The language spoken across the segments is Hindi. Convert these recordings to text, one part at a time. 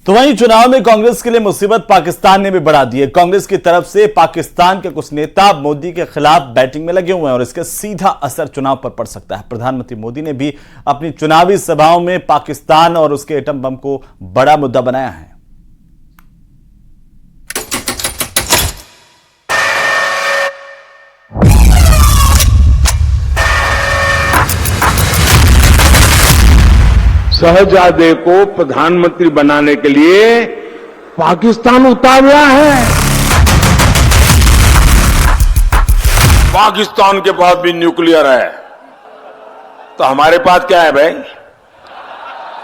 तो वहीं चुनाव में कांग्रेस के लिए मुसीबत पाकिस्तान ने भी बढ़ा दी है। कांग्रेस की तरफ से पाकिस्तान के कुछ नेता मोदी के खिलाफ बैटिंग में लगे हुए हैं और इसका सीधा असर चुनाव पर पड़ सकता है। प्रधानमंत्री मोदी ने भी अपनी चुनावी सभाओं में पाकिस्तान और उसके एटम बम को बड़ा मुद्दा बनाया है। शहजादे को प्रधानमंत्री बनाने के लिए पाकिस्तान उतावला है। पाकिस्तान के पास भी न्यूक्लियर है, तो हमारे पास क्या है भाई?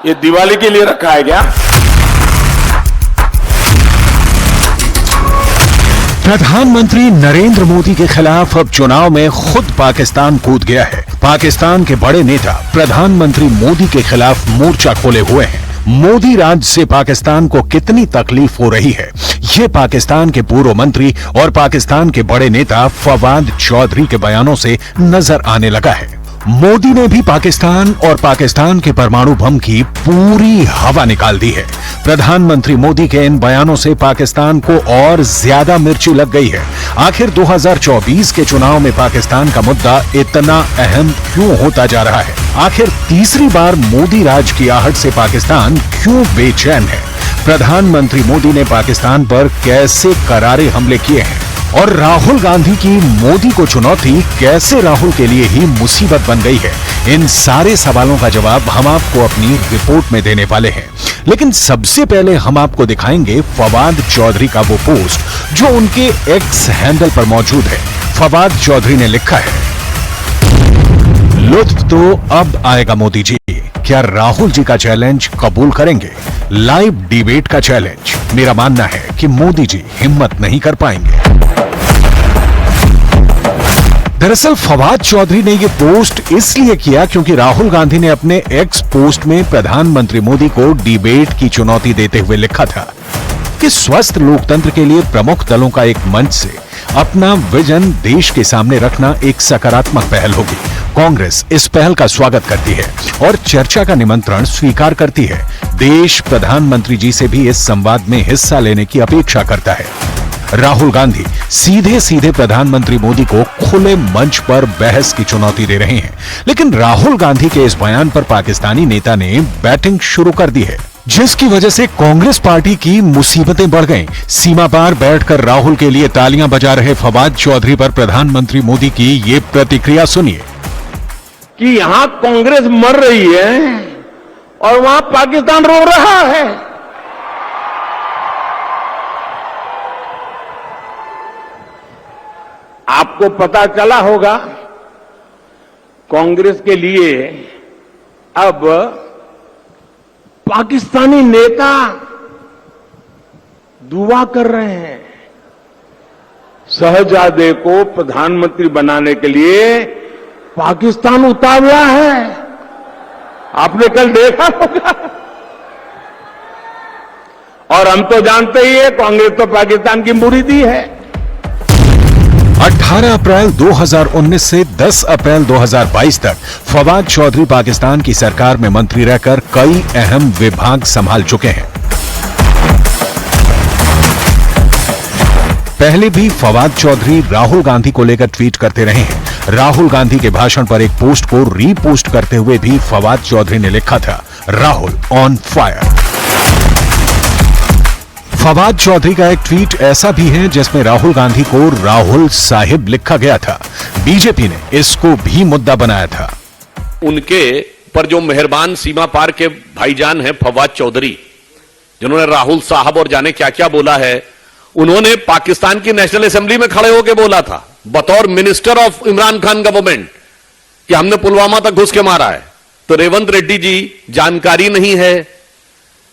ये दिवाली के लिए रखा है क्या? प्रधानमंत्री नरेंद्र मोदी के खिलाफ अब चुनाव में खुद पाकिस्तान कूद गया है। पाकिस्तान के बड़े नेता प्रधानमंत्री मोदी के खिलाफ मोर्चा खोले हुए हैं। मोदी राज से पाकिस्तान को कितनी तकलीफ हो रही है, ये पाकिस्तान के पूर्व मंत्री और पाकिस्तान के बड़े नेता फवाद चौधरी के बयानों से नजर आने लगा है। मोदी ने भी पाकिस्तान और पाकिस्तान के परमाणु बम की पूरी हवा निकाल दी है। प्रधानमंत्री मोदी के इन बयानों से पाकिस्तान को और ज्यादा मिर्ची लग गई है। आखिर 2024 के चुनाव में पाकिस्तान का मुद्दा इतना अहम क्यों होता जा रहा है? आखिर तीसरी बार मोदी राज की आहट से पाकिस्तान क्यों बेचैन है? प्रधानमंत्री मोदी ने पाकिस्तान पर कैसे करारे हमले किए हैं और राहुल गांधी की मोदी को चुनौती कैसे राहुल के लिए ही मुसीबत बन गई है? इन सारे सवालों का जवाब हम आपको अपनी रिपोर्ट में देने वाले हैं। लेकिन सबसे पहले हम आपको दिखाएंगे फवाद चौधरी का वो पोस्ट जो उनके एक्स हैंडल पर मौजूद है। फवाद चौधरी ने लिखा है, लुत्फ तो अब आएगा मोदी जी, क्या राहुल जी का चैलेंज कबूल करेंगे? लाइव डिबेट का चैलेंज। मेरा मानना है कि मोदी जी हिम्मत नहीं कर पाएंगे। दरअसल फवाद चौधरी ने यह पोस्ट इसलिए किया क्योंकि राहुल गांधी ने अपने एक्स पोस्ट में प्रधानमंत्री मोदी को डिबेट की चुनौती देते हुए लिखा था कि स्वस्थ लोकतंत्र के लिए प्रमुख दलों का एक मंच से अपना विजन देश के सामने रखना एक सकारात्मक पहल होगी। कांग्रेस इस पहल का स्वागत करती है और चर्चा का निमंत्रण स्वीकार करती है। देश प्रधानमंत्री जी से भी इस संवाद में हिस्सा लेने की अपेक्षा करता है। राहुल गांधी सीधे सीधे प्रधानमंत्री मोदी को खुले मंच पर बहस की चुनौती दे रहे हैं, लेकिन राहुल गांधी के इस बयान पर पाकिस्तानी नेता ने बैटिंग शुरू कर दी है, जिसकी वजह से कांग्रेस पार्टी की मुसीबतें बढ़ गईं। सीमा पार बैठकर राहुल के लिए तालियां बजा रहे फवाद चौधरी पर प्रधानमंत्री मोदी की ये प्रतिक्रिया सुनिए कि यहां कांग्रेस मर रही है और वहां पाकिस्तान रो रहा है। आपको पता चला होगा कांग्रेस के लिए अब पाकिस्तानी नेता दुआ कर रहे हैं। शहजादे को प्रधानमंत्री बनाने के लिए पाकिस्तान उतावला है। आपने कल देखा होगा। और हम तो जानते ही है कांग्रेस तो पाकिस्तान की मुरीदी है। 18 अप्रैल 2019 से 10 अप्रैल 2022 तक फवाद चौधरी पाकिस्तान की सरकार में मंत्री रहकर कई अहम विभाग संभाल चुके हैं। पहले भी फवाद चौधरी राहुल गांधी को लेकर ट्वीट करते रहे हैं। राहुल गांधी के भाषण पर एक पोस्ट को रीपोस्ट करते हुए भी फवाद चौधरी ने लिखा था, राहुल ऑन फायर। फवाद चौधरी का एक ट्वीट ऐसा भी है जिसमें राहुल गांधी को राहुल साहिब लिखा गया था। बीजेपी ने इसको भी मुद्दा बनाया था। उनके पर जो मेहरबान सीमा पार के भाईजान हैं फवाद चौधरी, जिन्होंने राहुल साहब और जाने क्या क्या बोला है, उन्होंने पाकिस्तान की नेशनल असेंबली में खड़े होकर बोला था बतौर minister of Imran Khan government कि हमने पुलवामा तक घुस के मारा है। तो रेवंत रेड्डी जी, जानकारी नहीं है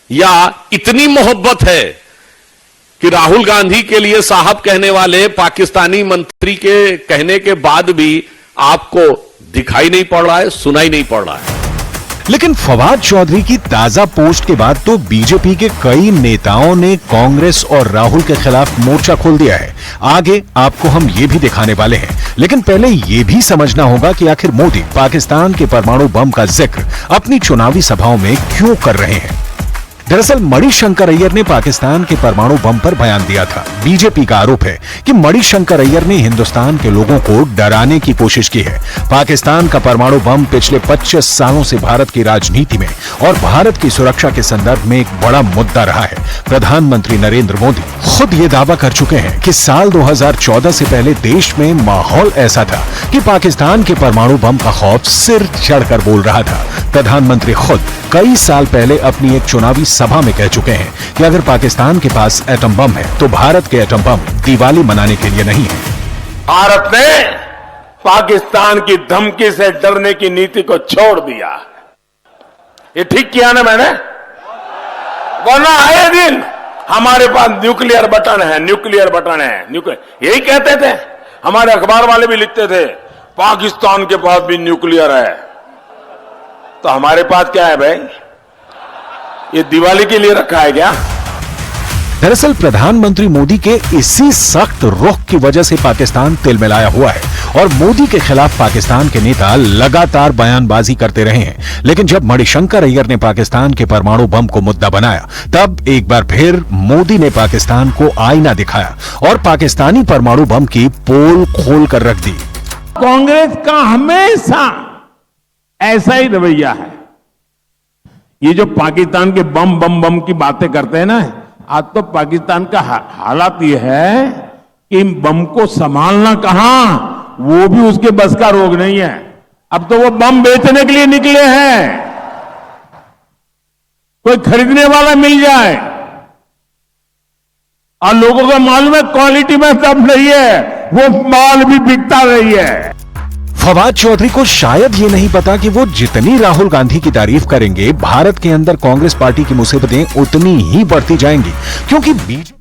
या इतनी मोहब्बत है कि राहुल गांधी के लिए साहब कहने वाले पाकिस्तानी मंत्री के कहने के बाद भी आपको दिखाई नहीं पड़ रहा है, सुनाई नहीं पड़ रहा है। लेकिन फवाद चौधरी की ताजा पोस्ट के बाद तो बीजेपी के कई नेताओं ने कांग्रेस और राहुल के खिलाफ मोर्चा खोल दिया है। आगे आपको हम ये भी दिखाने वाले हैं, लेकिन पहले ये भी समझना होगा कि आखिर मोदी पाकिस्तान के परमाणु बम का जिक्र अपनी चुनावी सभाओं में क्यों कर रहे हैं। दरअसल मणिशंकर अय्यर ने पाकिस्तान के परमाणु बम पर बयान दिया था। बीजेपी का आरोप है कि मणिशंकर अय्यर ने हिंदुस्तान के लोगों को डराने की कोशिश की है। पाकिस्तान का परमाणु बम पिछले 25 सालों से भारत की राजनीति में और भारत की सुरक्षा के संदर्भ में एक बड़ा मुद्दा रहा है। प्रधानमंत्री नरेंद्र मोदी खुद ये दावा कर चुके हैं कि साल 2014 से पहले देश में माहौल ऐसा था कि पाकिस्तान के परमाणु बम का खौफ सिर चढ़कर बोल रहा था। प्रधानमंत्री खुद कई साल पहले अपनी एक चुनावी सभा में कह चुके हैं कि अगर पाकिस्तान के पास एटम बम है तो भारत के एटम बम दिवाली मनाने के लिए नहीं है। भारत ने पाकिस्तान की धमकी से डरने की नीति को छोड़ दिया। ये ठीक किया ना मैंने? वरना आए दिन हमारे पास न्यूक्लियर बटन है, न्यूक्लियर बटन है, न्यूक्लियर यही कहते थे। हमारे अखबार वाले भी लिखते थे पाकिस्तान के पास भी न्यूक्लियर है। तो हमारे पास क्या है भाई? ये दिवाली के लिए रखा है क्या? दरअसल प्रधानमंत्री मोदी के इसी सख्त रुख की वजह से पाकिस्तान तिलमिलाया हुआ है और मोदी के खिलाफ पाकिस्तान के नेता लगातार बयानबाजी करते रहे हैं। लेकिन जब मणिशंकर अय्यर ने पाकिस्तान के परमाणु बम को मुद्दा बनाया, तब एक बार फिर मोदी ने पाकिस्तान को आईना दिखाया और पाकिस्तानी परमाणु बम की पोल खोल कर रख दी। कांग्रेस का हमेशा ऐसा ही रवैया है। ये जो पाकिस्तान के बम बम बम की बातें करते हैं ना, आज तो पाकिस्तान का हालात ये है कि बम को संभालना कहां, वो भी उसके बस का रोग नहीं है। अब तो वो बम बेचने के लिए निकले हैं, कोई खरीदने वाला मिल जाए। और लोगों को मालूम है क्वालिटी में सब नहीं है, वो माल भी बिकता नहीं है। फवाद चौधरी को शायद ये नहीं पता कि वो जितनी राहुल गांधी की तारीफ करेंगे, भारत के अंदर कांग्रेस पार्टी की मुसीबतें उतनी ही बढ़ती जाएंगी, क्योंकि बीजेपी